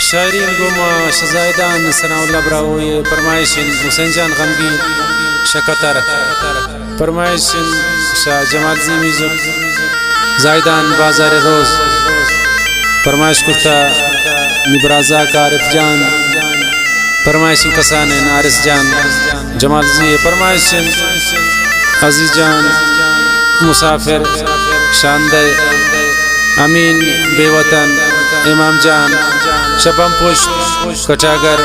शायरीन गुमा शजायदान सनाउल्लाह ब्राओ ये फरमाइशिन हुसैन जान गमगी शकतर फरमाइशिन शाह जमाल ज़मीज़ो जायदान बाजार रोज़ फरमाइश कुत्ता निब्राजा का आरिफ जान फरमाइशिन कसान आरिस जान जमाल जी फरमाइशिन अजीज जान मुसाफिर शानदे अमीन बेवतन इमाम जान शबम पुश कटागर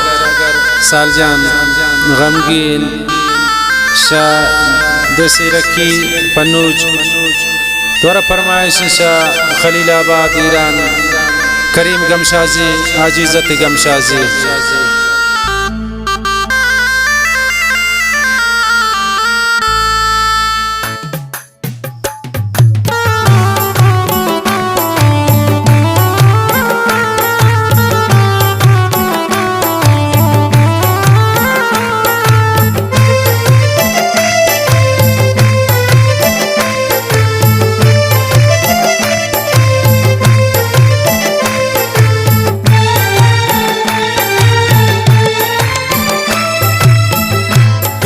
सालजान गमगीन शाह देसी रखी पन्नूज द्वारा फरमाइश शाह खलीलाबाद ईरान करीम गमशाजी आजीजत गमशाजी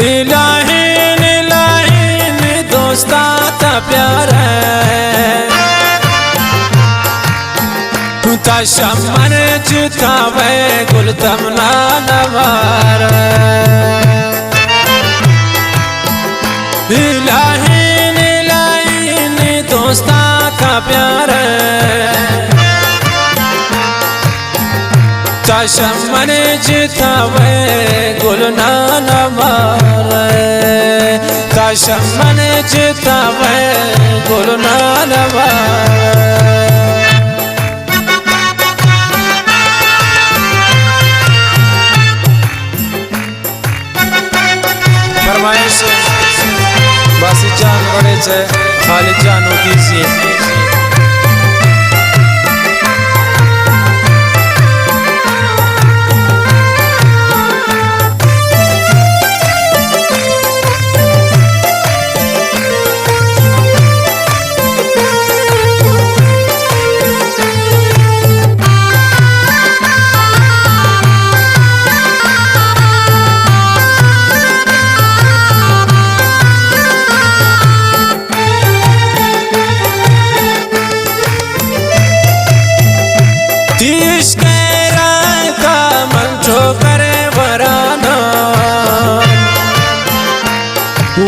इलाहीन इलाहीन दोस्ता ता प्यार है ता शमन जितावे गुल तमना नवार इलाहीन इलाहीन दोस्ता ता प्यार शमन जितावे गुल नाना मारे शमन जितावे गुल नाना मारे फरमाइश बासित जान बड़े से खालिद जान कीजिए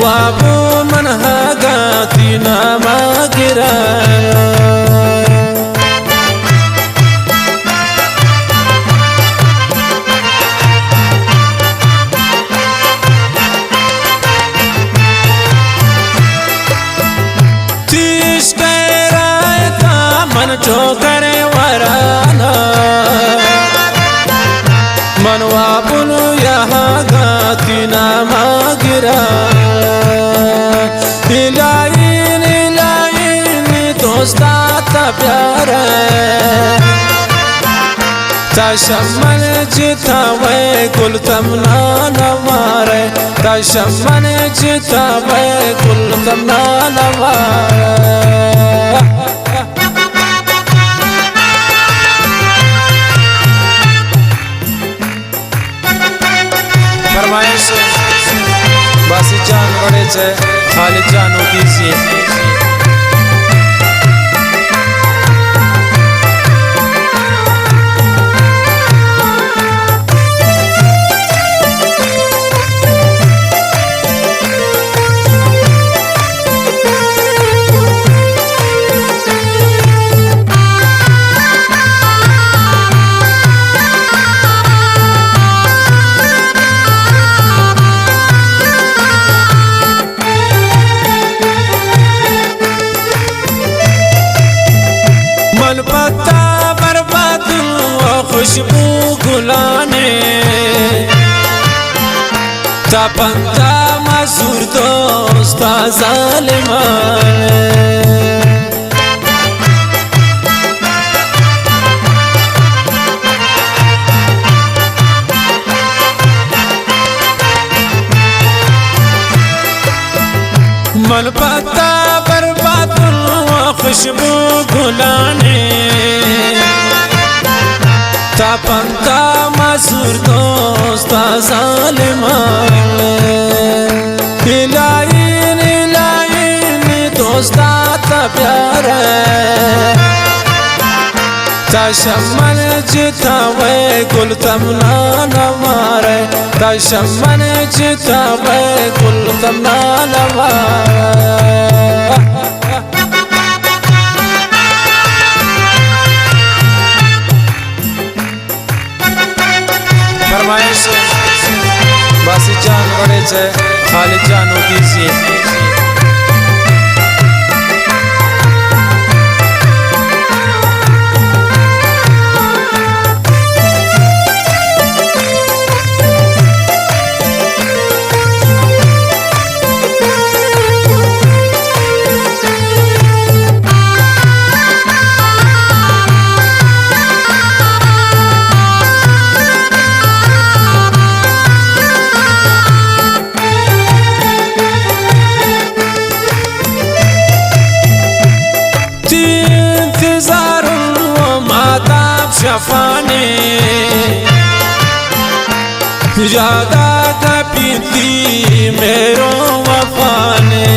वाबो मन हगाती नामा गिरा तीस कैराय का मन ठोकरे वराना मनवा बुनु यहाँ गाती नामा गिरा इलाहीन इलाहीन दोस्ता ता प्यार ता शमन जितावे गुल तमना नवारे ता शमन जितावे गुल तमना नवारे फरमाइश बासित जान बड़े से खालिद जान कीजिए पत्ता बर्बाद खुशबू गुलाने ता पंता मजूर दोस्ता जालिमाने मन पत्ता बर्बाद खुशबू गुलाने तापंत मजूर दोस्त जालिमान इलाइन इलाइन दोस्ता ता प्यार तशम्मन जिता वे गुल तमना नवारे तशम्मन जिता वे गुल तमना नवारे फरमाइश बासी जान गड़े छे खालिद जान उदीसी शफाने ज्यादा तपीती मेरो वफाने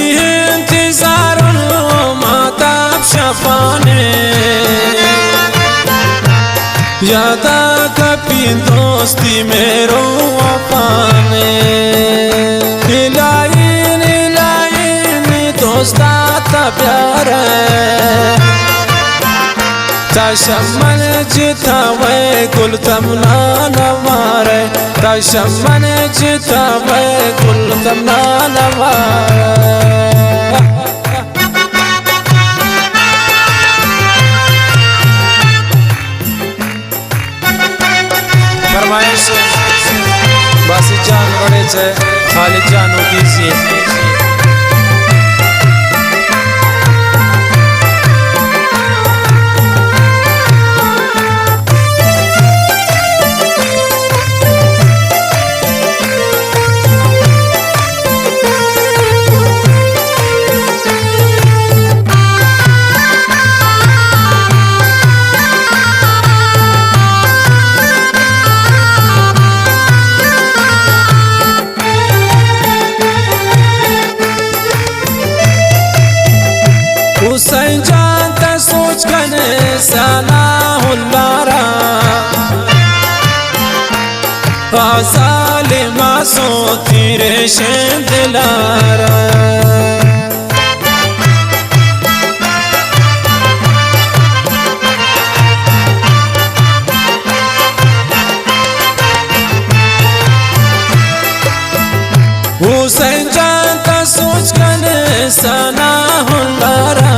इंतजार माताब शफाने ज्यादा कभी दोस्ती मेरो वफाने इलाइन इलाइन दोस्ता ता प्यार तशम्मन जिता वे गुल तमना नवारे तशम्मन जिता वे गुल तमना नवारे फरमाइश बासी जान गड़े छे खालिद जान उदीसी हुसैन जानता सोच कने सलाहुल्लारा आसाले मासो तेरे शेंदलारा हुसैन जानता सोच कने सलाहुल्लारा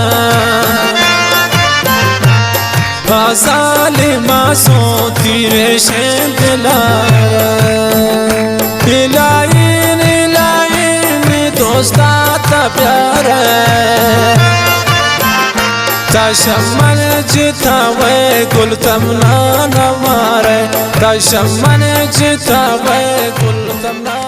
जालिमा सो तेरे शेंदलारा इलाइन इलाइन दोस्ता ता प्यार तशम्मन जिता वे गुल तमना नवारे तशम्मन जिता वे गुल तमना